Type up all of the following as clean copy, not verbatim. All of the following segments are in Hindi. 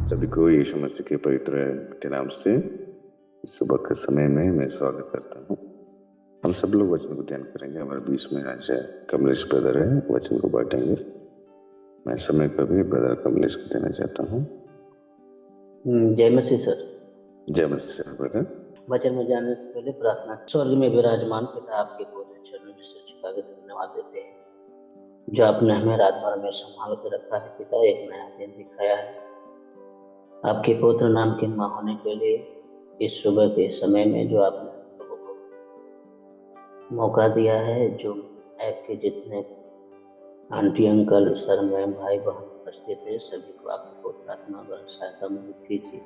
सभी को यीशु मसीह के पवित्र के नाम से इस सुबह के समय में मैं स्वागत करता हूँ। हम सब लोग वचन को ध्यान करेंगे। हमारे बीच में आज कमलेश ब्रदर है, वचन को बांटेंगे। मैं समय पर भी ब्रदर कमलेश को देना चाहता हूँ। जय मसीह सर। जय मसीह सर। ब्रदर, वचन में जाने से पहले प्रार्थना। स्वर्ग में विराजमान पिता, आपके पवित्र चरणों में सिर झुका के धन्यवाद देते हैं जो आपने हमें रात भर में संभाल कर रखा है। पिता, एक नया दिन दिखाया है आपके पवित्र नाम के मां होने के लिए। इस सुबह के समय में जो आपने हम लोगों को मौका दिया है, जो ऐप के जितने आंटी अंकल सर मैम भाई बहन उपस्थित है, सभी को आपकी पवित्र आत्मा द्वारा सहायता मदद कीजिए।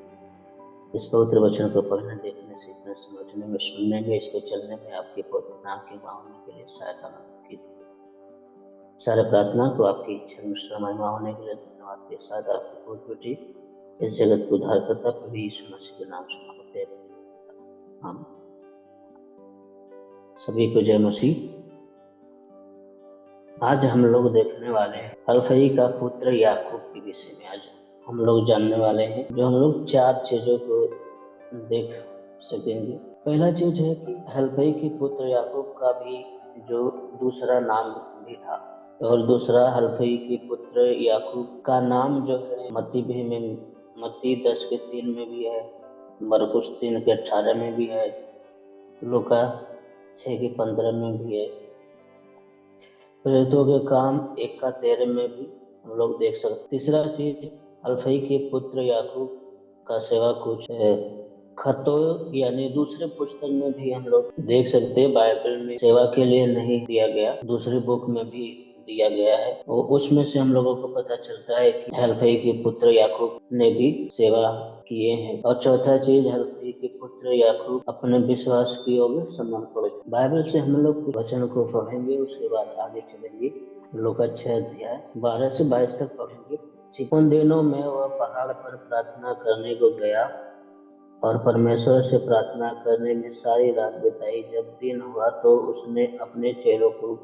इस पवित्र वचन को पढ़ने, देखने, सीखने, समझने में, सुनने में, इस पे चलने में आपके पवित्र नाम की मां होने के लिए सहायता मदद कीजिए। सारे प्रार्थना को आपकी इच्छा अनुसार महिमा होने के लिए धन्यवाद के साथ आपकी बहुत बेटी इस जगत को उद्धार करता प्रभु यीशु मसीह के नाम से मांगते हैं, आमीन। सभी को जय मसीह। आज हम लोग देखने वाले हैं अल्फई का पुत्र याकूब के विषय में। आज हम लोग जानने वाले हैं, जो हम लोग 4 चीजों को देख सकेंगे। पहला चीज है कि हल्फई के पुत्र याकूब का भी जो दूसरा नाम भी था, और दूसरा हल्फई के पुत्र याकूब का नाम जो है मत्ती 10:3 में भी है, मरकुस 3:18 में भी है, लूका 6:15 में भी है, प्रेरितों के काम 1:13 में भी हम लोग देख सकते। तीसरा चीज, अल्फई के पुत्र याकूब का सेवा कुछ खतों यानी दूसरे पुस्तक में भी हम लोग देख सकते हैं। बाइबल में सेवा के लिए नहीं दिया गया, दूसरी बुक में भी दिया गया है, और उसमें से हम लोगों को पता चलता है कि हल्फई के पुत्र याकूब ने भी सेवा किए हैं। और चौथा चीज, हल्फई के पुत्र याकूब अपने विश्वास की ओर समर्पण। बाइबल से हम लोग वचन को पढ़ेंगे, उसके बाद आगे चलेंगे। लूका 6:12-22 तक पढ़ेंगे। उन दिनों में वह पहाड़ पर प्रार्थना करने को गया और परमेश्वर से प्रार्थना करने में सारी रात बिताई। जब दिन हुआ तो उसने अपने चेलों को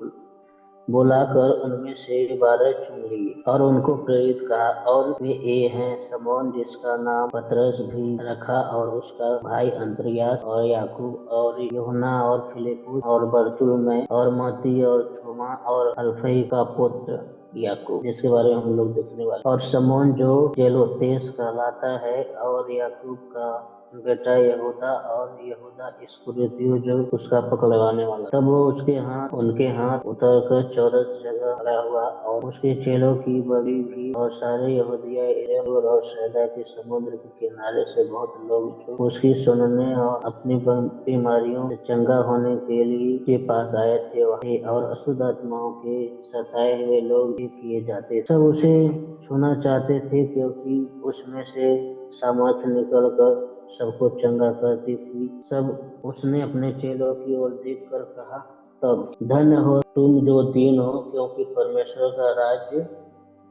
बुलाकर उनमें से 12 चुन लिए और उनको प्रेरित कहा, और वे ये हैं: शमौन जिसका नाम पतरस भी रखा, और उसका भाई अंद्रियास, और याकूब, और यूहन्ना, और फिलिप्पुस, और बरतुल्मै, और मत्ती, और थोमा, और हल्फई का पुत्र याकूब, जिसके बारे में हम लोग देखने वाले, और शमौन जो जेलोतेस कहलाता है, और याकूब का बेटा यहूदा, और यहूदा इस्करियोती जो उसका पकड़वाने वाला। तब वो उनके हाथ उतरकर चौरस जगह खड़ा हुआ, और उसके चेलों की बड़ी भीड़ और सारे यहूदिया और सैदा के समुद्र के किनारे से बहुत लोग जो उसकी सुनने और अपनी बीमारियों से चंगा होने के लिए के पास आए थे, वही और अशुद्ध आत्माओं के सताए हुए लोग भी किए जाते। सब उसे छूना चाहते थे, क्योंकि उसमें से सामर्थ्य निकल कर सबको चंगा करती थी। सब उसने अपने चेलों की ओर देखकर कहा, तब धन्य हो तुम जो दीन हो, क्योंकि परमेश्वर का राज्य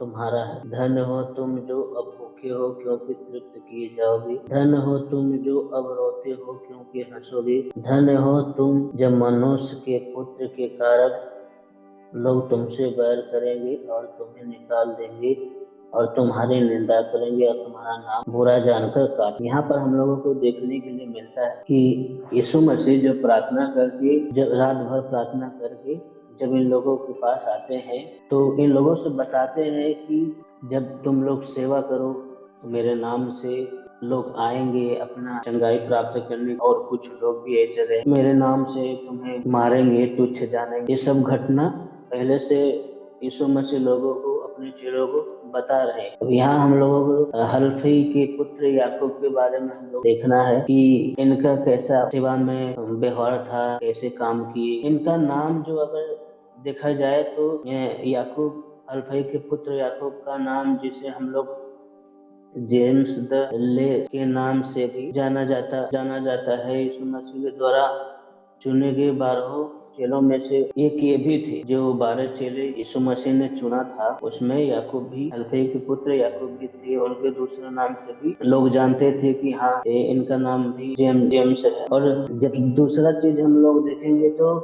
तुम्हारा है। धन्य हो तुम जो अब भूखे हो, क्योंकि तृप्त किए जाओगे। धन्य हो तुम जो अब रोते हो, क्योंकि हंसोगे। धन्य हो तुम जब मनुष्य के पुत्र के कारण लोग तुमसे बैर करेंगे और तुम्हें निकाल देंगे और तुम्हारी निंदा करेंगे और तुम्हारा नाम बुरा जानकर काट। यहाँ पर हम लोगों को देखने के लिए मिलता है कि यीशु मसीह जो प्रार्थना करके, जब रात भर प्रार्थना करके जब इन लोगों के पास आते हैं, तो इन लोगों से बताते हैं कि जब तुम लोग सेवा करो तो मेरे नाम से लोग आएंगे अपना चंगाई प्राप्त करने, और कुछ लोग भी ऐसे रहे मेरे नाम से तुम्हें मारेंगे, तुच्छ जानेंगे। ये सब घटना पहले से यीशु मसीह लोगों को, अपने चेलों को बता रहे हैं। अब यहाँ हम लोगों को हल्फई के पुत्र याकूब के बारे में हम लोग देखना है कि इनका कैसा सेवा में व्यवहार था, कैसे काम किए। इनका नाम जो अगर देखा जाए तो याकूब, हल्फई के पुत्र याकूब का नाम, जिसे हम लोग जेम्स द ले के नाम से भी जाना जाता है। यीशु मसीह के द्वारा चुने गए 12 चेलों में से एक ये भी थे। जो 12 चेले यीशु मसीह ने चुना था, उसमें याकूब भी, हल्फई के पुत्र याकूब भी थे। उनके दूसरे नाम से भी लोग जानते थे कि हाँ, इनका नाम भी जेम्स है। और जब दूसरा चीज हम लोग देखेंगे तो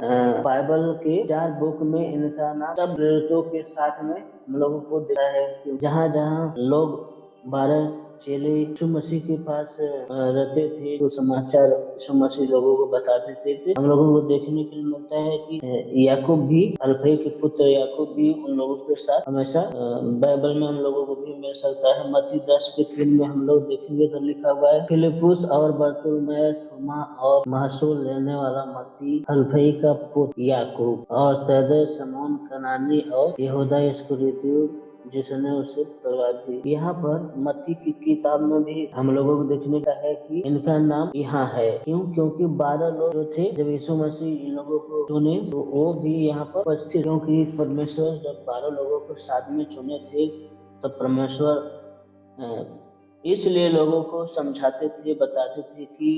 बाइबल के 4 बुक में इनका नाम सब प्रेरितों के साथ में हम लोगों को दिया है। जहाँ जहाँ लोग 12 चेले यीशु मसीह के पास रहते थे, तो समाचार यीशु मसीह लोगों को बताते थे। फिर हम लोगों को देखने के लिए मिलता है कि याकूब भी, हल्फई के पुत्र याकूब भी उन लोगों के साथ हमेशा बाइबल में हम लोगों को भी मिल सकता है। मत्ती 10:3 में हम लोग देखेंगे तो लिखा हुआ है, फिलिपुस और बरतुल्मै, थोमा और महसूल लेने वाला मत्ती, हल्फई का पुत्र याकूब और तद्दै, शमौन कनानी और यहूदा इस्करियोती जिसने उसे करवा दी। यहाँ पर मत्ती की किताब में भी हम लोगों को देखने का है कि इनका नाम यहाँ है। क्यों? क्योंकि 12 लोग जो थे, जब यीशु मसीह इन लोगों को चुने तो वो भी यहाँ पर उपस्थित, क्योंकि परमेश्वर जब 12 लोगों को साथ में चुने थे तो परमेश्वर इसलिए लोगों को समझाते थे, बताते थे कि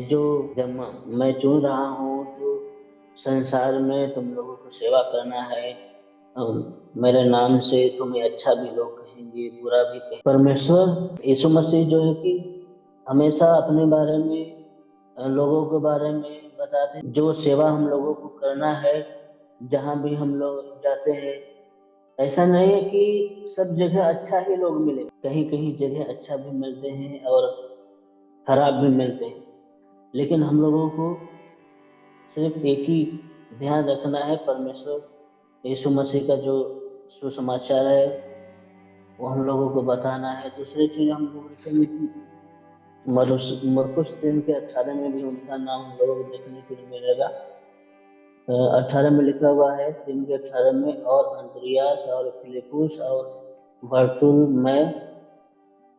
जब मैं चुन रहा हूँ तो संसार में तुम लोगों को सेवा करना है, मेरे नाम से तुम्हें अच्छा भी लोग कहेंगे, बुरा भी कहेंगे। परमेश्वर यीशु मसीह जो है कि हमेशा अपने बारे में, लोगों के बारे में बताते, जो सेवा हम लोगों को करना है, जहाँ भी हम लोग जाते हैं, ऐसा नहीं है कि सब जगह अच्छा ही लोग मिले, कहीं कहीं जगह अच्छा भी मिलते हैं और खराब भी मिलते हैं, लेकिन हम लोगों को सिर्फ एक ही ध्यान रखना है, परमेश्वर यीशु मसीह का जो सुसमाचार है वो हम लोगों को बताना है। दूसरी चीज हम लोग देखेंगे कि मरकुस 3:18 में भी उनका नाम हम लोगों को देखने के लिए मिलेगा। 18 में लिखा हुआ है, 3:18 में, और अंद्रियास और फिलिपुस और बरतुल्मै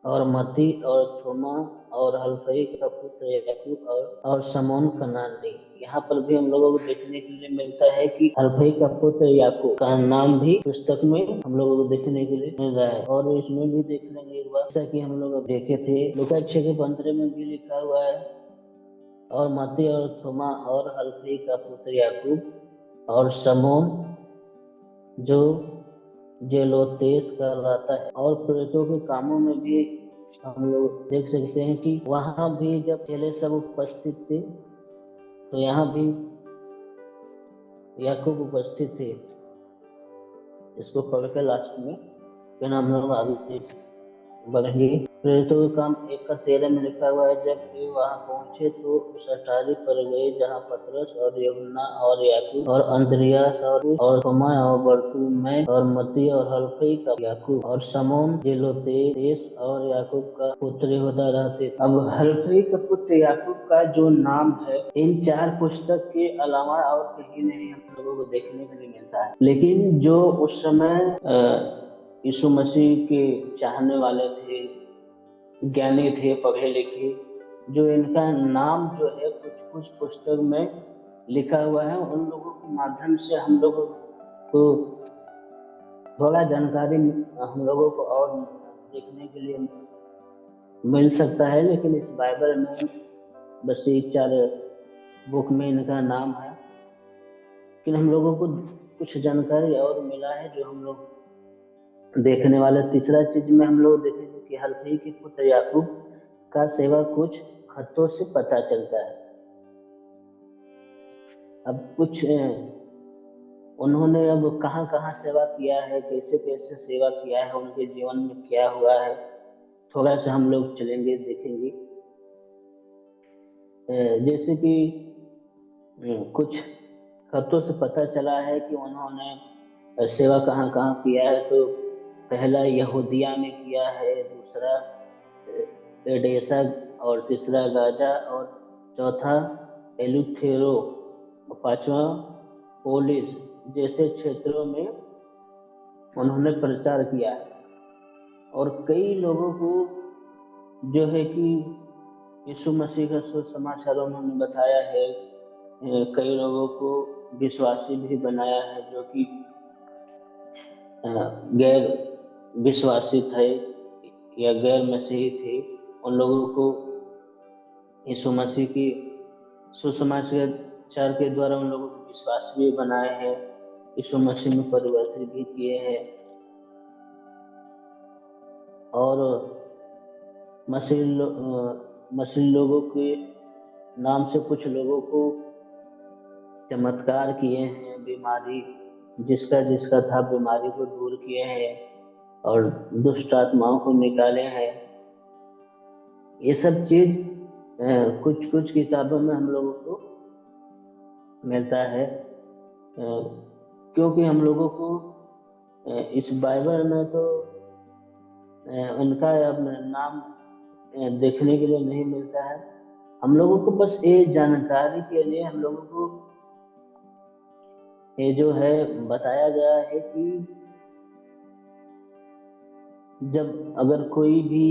और मत्ती और थोमा और हल्फई का पुत्र याकूब और शमौन कनानी। यहाँ पर भी हम लोगों को देखने के लिए मिलता है कि हल्फई का पुत्र याकूब का नाम भी पुस्तक में हम लोगों को देखने के लिए मिल रहा है। और इसमें भी देख लेंगे एक बार, जैसा कि हम लोग देखे थे, लूका 6:15 में भी लिखा हुआ है, और मत्ती और थोमा और हल्फई का पुत्र याकूब और शमौन जो जेलोतेस कहलाता है। और प्रेरितों के कामों में भी हम लोग देख सकते हैं कि वहां भी जब चेले सब उपस्थित थे तो यहाँ भी याकूब उपस्थित थे। इसको पढ़ के लास्ट में फिर हम लोग आगे बढ़ेंगे। प्रेरितों के काम 1:13 में लिखा हुआ है, जब वे वहां पहुंचे तो उस अटारी पर गए जहां पतरस और यूहन्ना और याकूब और अंद्रियास और थोमा और बरतुल्मै और मत्ती और हल्फई का याकूब और शमौन जेलोतेस और याकूब का पुत्र यहूदा रहते। अब हल्फई का पुत्र याकूब का जो नाम है, इन 4 पुस्तक के अलावा और कहीं नहीं हम लोगों को देखने के लिए मिलता है। लेकिन जो उस समय यीशु मसीह के चाहने वाले थे, ज्ञानी थे, पढ़े लिखे, जो इनका नाम जो है कुछ पुस्तक में लिखा हुआ है, उन लोगों के माध्यम से हम लोगों को थोड़ा जानकारी हम लोगों को और देखने के लिए मिल सकता है। लेकिन इस बाइबल में बस ये 4 बुक में इनका नाम है, लेकिन हम लोगों को कुछ जानकारी और मिला है जो हम लोग देखने वाले। तीसरा चीज में हम लोग देखेंगे कि हल्फई के पुत्र याकूब का सेवा कुछ खतों से पता चलता है। अब कुछ उन्होंने अब कहाँ कहाँ सेवा किया है, कैसे कैसे सेवा किया है, उनके जीवन में क्या हुआ है, थोड़ा सा हम लोग चलेंगे, देखेंगे। जैसे कि कुछ खतों से पता चला है कि उन्होंने सेवा कहाँ कहाँ किया है। तो पहला यहूदिया में किया है, दूसरा एडेसा और तीसरा गाजा और चौथा एलुथेरो, पांचवा पोलिस जैसे क्षेत्रों में उन्होंने प्रचार किया है। और कई लोगों को जो है कि यीशु मसीह का सुसमाचार उन्होंने बताया है, कई लोगों को विश्वासी भी बनाया है जो कि गैर विश्वासी थे या गैर मसीही थे, उन लोगों को यीशु मसीह की सुसमाचार के द्वारा उन लोगों को विश्वास भी बनाए हैं, यीशु मसीह में परिवर्तित भी किए हैं। और मसीह लोगों के नाम से कुछ लोगों को चमत्कार किए हैं, बीमारी जिसका था बीमारी को दूर किए हैं। और दुष्ट आत्माओं को निकाले हैं। ये सब चीज कुछ कुछ किताबों में हम लोगों को मिलता है, क्योंकि हम लोगों को इस बाइबल में तो उनका अब नाम देखने के लिए नहीं मिलता है। हम लोगों को बस ये जानकारी के लिए हम लोगों को ये जो है बताया गया है कि जब अगर कोई भी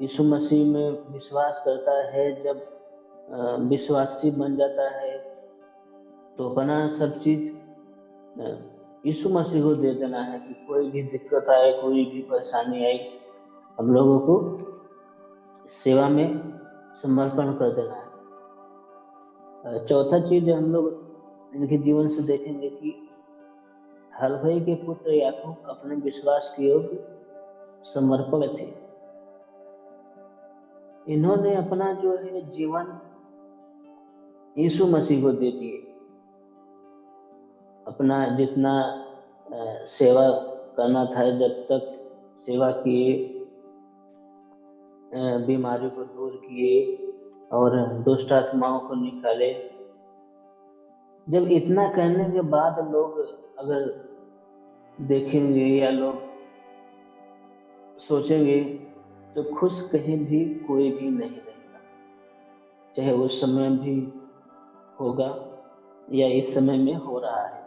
यीशु मसीह में विश्वास करता है, जब विश्वासी बन जाता है, तो अपना सब चीज यीशु मसीह को दे देना है। कि कोई भी दिक्कत आए, कोई भी परेशानी आई, हम लोगों को सेवा में समर्पण कर देना है। चौथा चीज हम लोग इनके जीवन से देखेंगे कि हलफई के पुत्र याकूब अपने विश्वास के योग्य समर्पण थे। इन्होंने अपना जो है जीवन यीशु मसीह को दे दिए। अपना जितना सेवा करना था, जब तक सेवा किए, बीमारी को दूर किए और दुष्ट आत्माओं को निकाले। जब इतना करने के बाद लोग अगर देखेंगे या लोग सोचेंगे, तो खुश कहीं भी कोई भी नहीं रहेगा, चाहे उस समय भी होगा या इस समय में हो रहा है।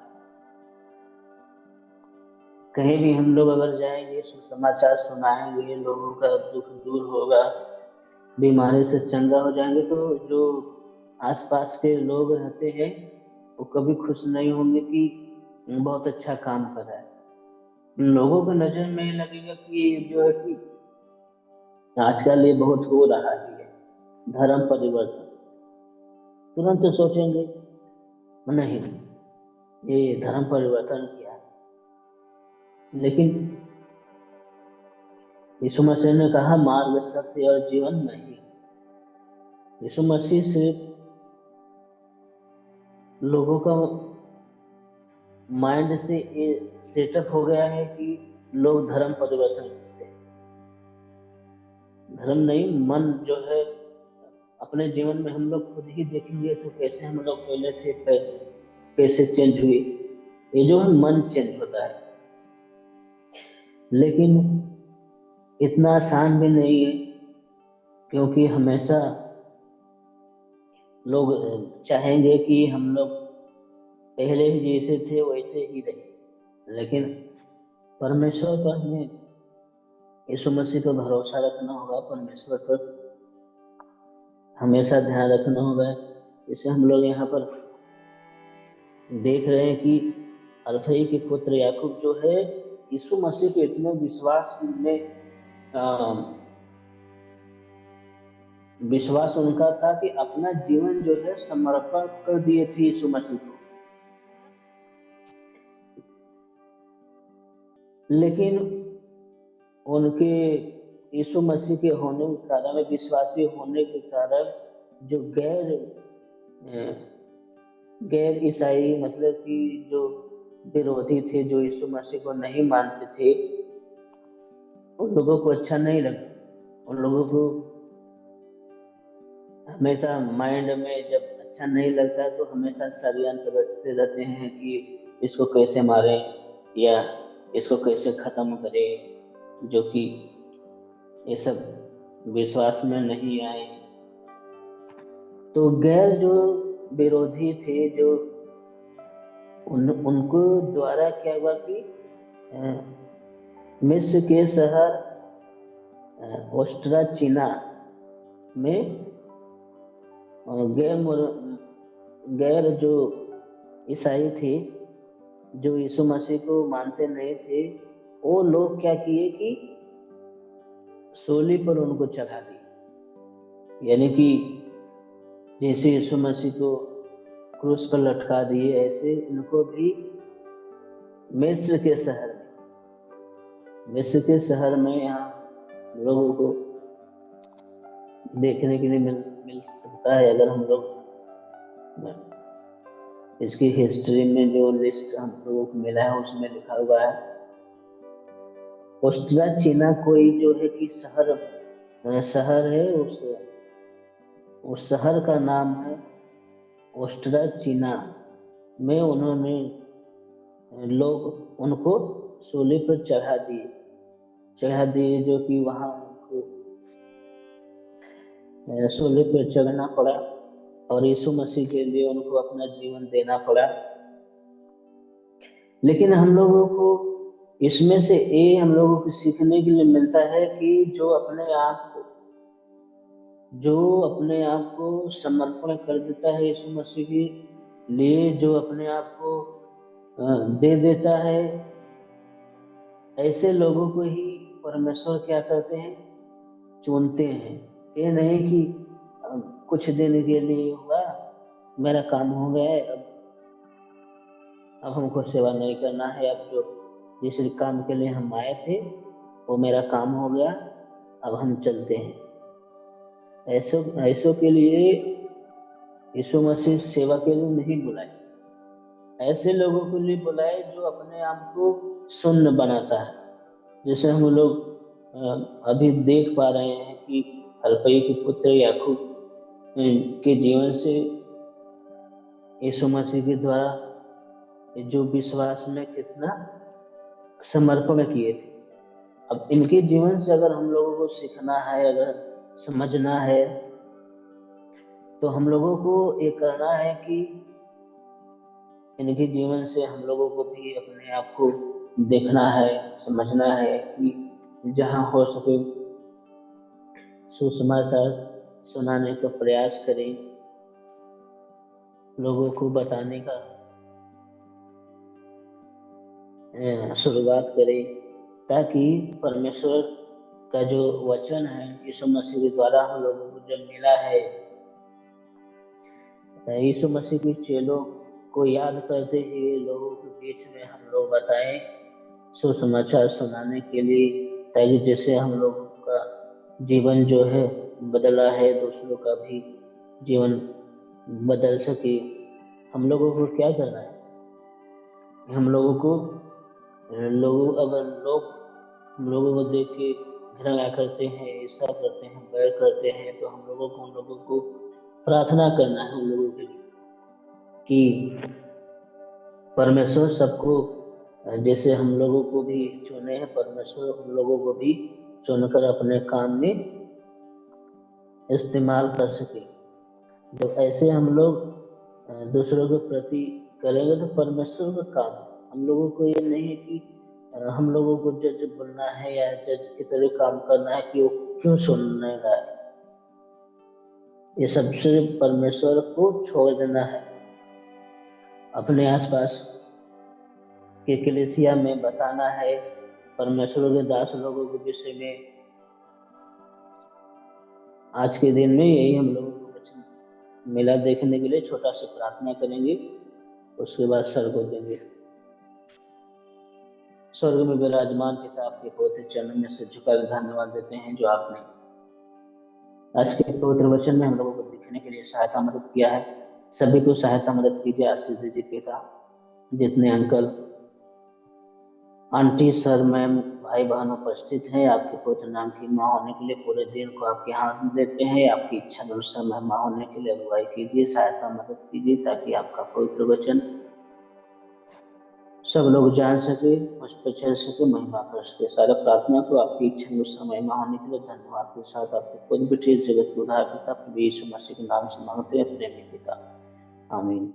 कहीं भी हम लोग अगर जाएंगे, सुसमाचार सुनाएंगे, लोगों का दुख दूर होगा, बीमारी से चंगा हो जाएंगे, तो जो आसपास के लोग रहते हैं वो कभी खुश नहीं होंगे कि बहुत अच्छा काम कर रहा है। लोगों की नजर में लगेगा कि जो है कि आजकल ये बहुत हो रहा है धर्म परिवर्तन। तुरंत तो सोचेंगे नहीं, ये धर्म परिवर्तन किया है। लेकिन यीशु मसीह ने कहा, मार्ग, सत्य और जीवन नहीं। यीशु मसीह से लोगों का माइंड से ये सेटअप हो गया है कि लोग धर्म परिवर्तन करते हैं। धर्म नहीं, मन जो है अपने जीवन में हम लोग खुद ही देखेंगे तो कैसे हम लोग पहले थे, कैसे चेंज हुए। ये जो है मन चेंज होता है, लेकिन इतना आसान भी नहीं है, क्योंकि हमेशा लोग चाहेंगे कि हम लोग पहले ही जैसे थे वैसे ही रहे। लेकिन परमेश्वर पर हमें यीशु मसीह पर भरोसा रखना होगा, परमेश्वर पर हमेशा ध्यान रखना होगा। जैसे हम लोग यहाँ पर देख रहे हैं कि हलफई के पुत्र याकूब जो है यीशु मसीह के इतने विश्वास में विश्वास उनका था कि अपना जीवन जो है समर्पण कर दिए थे यीशु मसीह को। लेकिन उनके यीशु मसीह के होने के कारण, विश्वासी होने के कारण, जो गैर ईसाई, मतलब कि जो विरोधी थे, जो यीशु मसीह को नहीं मानते थे, उन लोगों को अच्छा नहीं लगा। उन लोगों को हमेशा माइंड में जब अच्छा नहीं लगता तो हमेशा षड्यंत्र रचते रहते हैं कि इसको कैसे मारें या इसको कैसे खत्म करें, जो कि ये सब विश्वास में नहीं आए। तो गैर जो विरोधी थे, जो उनको द्वारा क्या हुआ कि मिस्र के शहर ओस्ट्राचिना में गैर जो ईसाई थे, जो यीशु मसीह को मानते नहीं थे, वो लोग क्या किए कि सूली पर उनको चढ़ा दिए। यानी कि जैसे यीशु मसीह को क्रूस पर लटका दिए, ऐसे इनको भी मिस्र के शहर में यहाँ लोगों को देखने के लिए मिल सकता है। अगर हम लोग इसकी हिस्ट्री में जो लिस्ट हम लोगों को मिला है उसमें लिखा हुआ है ओस्ट्राचीना कोई जो है कि शहर है, उस शहर का नाम है ओस्ट्राचीना। में उन्होंने लोग उनको सूली पर चढ़ा दिए, जो कि वहां उनको सूली पर चढ़ना पड़ा और यीशु मसीह के लिए उनको अपना जीवन देना पड़ा। लेकिन हम लोगों को इसमें से ये हम लोगों को सीखने के लिए मिलता है कि जो अपने आप को समर्पण कर देता है यीशु मसीह के लिए, जो अपने आप को दे देता है, ऐसे लोगों को ही परमेश्वर क्या करते हैं, चुनते हैं। ये नहीं कि कुछ दिन के लिए हुआ, मेरा काम हो गया है, अब हमको सेवा नहीं करना है, अब जो जिस काम के लिए हम आए थे वो मेरा काम हो गया, अब हम चलते हैं। ऐसों के लिए यीशु मसीह सेवा के लिए नहीं बुलाए, ऐसे लोगों के लिए बुलाए जो अपने आप को शून्य बनाता है। जैसे हम लोग अभी देख पा रहे हैं कि हलफई के पुत्र याकूब के जीवन से यीशु मसीह के द्वारा जो विश्वास में कितना समर्पण किए थे। अब इनके जीवन से अगर हम लोगों को सीखना है, अगर समझना है, तो हम लोगों को ये करना है कि इनके जीवन से हम लोगों को भी अपने आप को देखना है, समझना है कि जहाँ हो सके सुसमाचार सुनाने का प्रयास करें, लोगों को बताने का शुरुआत करें, ताकि परमेश्वर का जो वचन है यीशु मसीह के द्वारा हम लोगों को जब मिला है, यीशु मसीह के चेलों को याद करते हुए लोगों के बीच में हम लोग बताएं सुसमाचार सुनाने के लिए, ताकि जैसे हम लोगों का जीवन जो है बदला है, दूसरों का भी जीवन बदल सके। हम लोगों को क्या करना है, हम लोगों को अगर लोग हम लोगों को देख के घृणा करते हैं, ऐसा करते हैं, बैर करते हैं, तो हम लोगों को उन लोगों को प्रार्थना करना है उन लोगों के लिए कि परमेश्वर सबको जैसे हम लोगों को भी चुने हैं, परमेश्वर हम लोगों को भी चुनकर अपने काम में इस्तेमाल कर सके। जब ऐसे हम लोग दूसरों के प्रति करेंगे तो परमेश्वर का काम है। हम लोगों को ये नहीं है कि हम लोगों को जज बनना है या जज की तरह काम करना है कि वो क्यों सुनने रहा है। ये सबसे परमेश्वर को छोड़ देना है। अपने आसपास के कलीसिया में बताना है परमेश्वर के दास लोगों के विषय में। आज के दिन में यही हम लोगों को वचन मिला देखने के लिए छोटा सा प्रार्थना करेंगे, उसके बाद सर को देंगे। स्वर्ग में विराजमान पिता, आपके पवित्र चरणों में से झुका धन्यवाद देते हैं जो आपने आज के पवित्र वचन में हम लोगों को दिखने के लिए सहायता मदद किया है। सभी को सहायता मदद कीजिए, आशीष दीजिए पिता। जितने अंकल आंटी सर मैम भाई बहन उपस्थित हैं, आपके पवित्र नाम की माँ होने के लिए पूरे दिन को आपके हाथ में देते हैं। आपकी इच्छा अनुसार महिमा होने के लिए अगुवाई कीजिए, सहायता मदद कीजिए, ताकि आपका पवित्र वचन सब लोग जान सके, उस पर चल सके, महिमा कर सके। सारा प्रार्थना को आपकी इच्छा अनुसार महिमा होने के लिए धन्यवाद के साथ आपके खुद बिठे जगत को उद्धार पिता प्रभु यीशु मसीह के नाम से मांगते हैं, प्रेमी पिता, आमीन।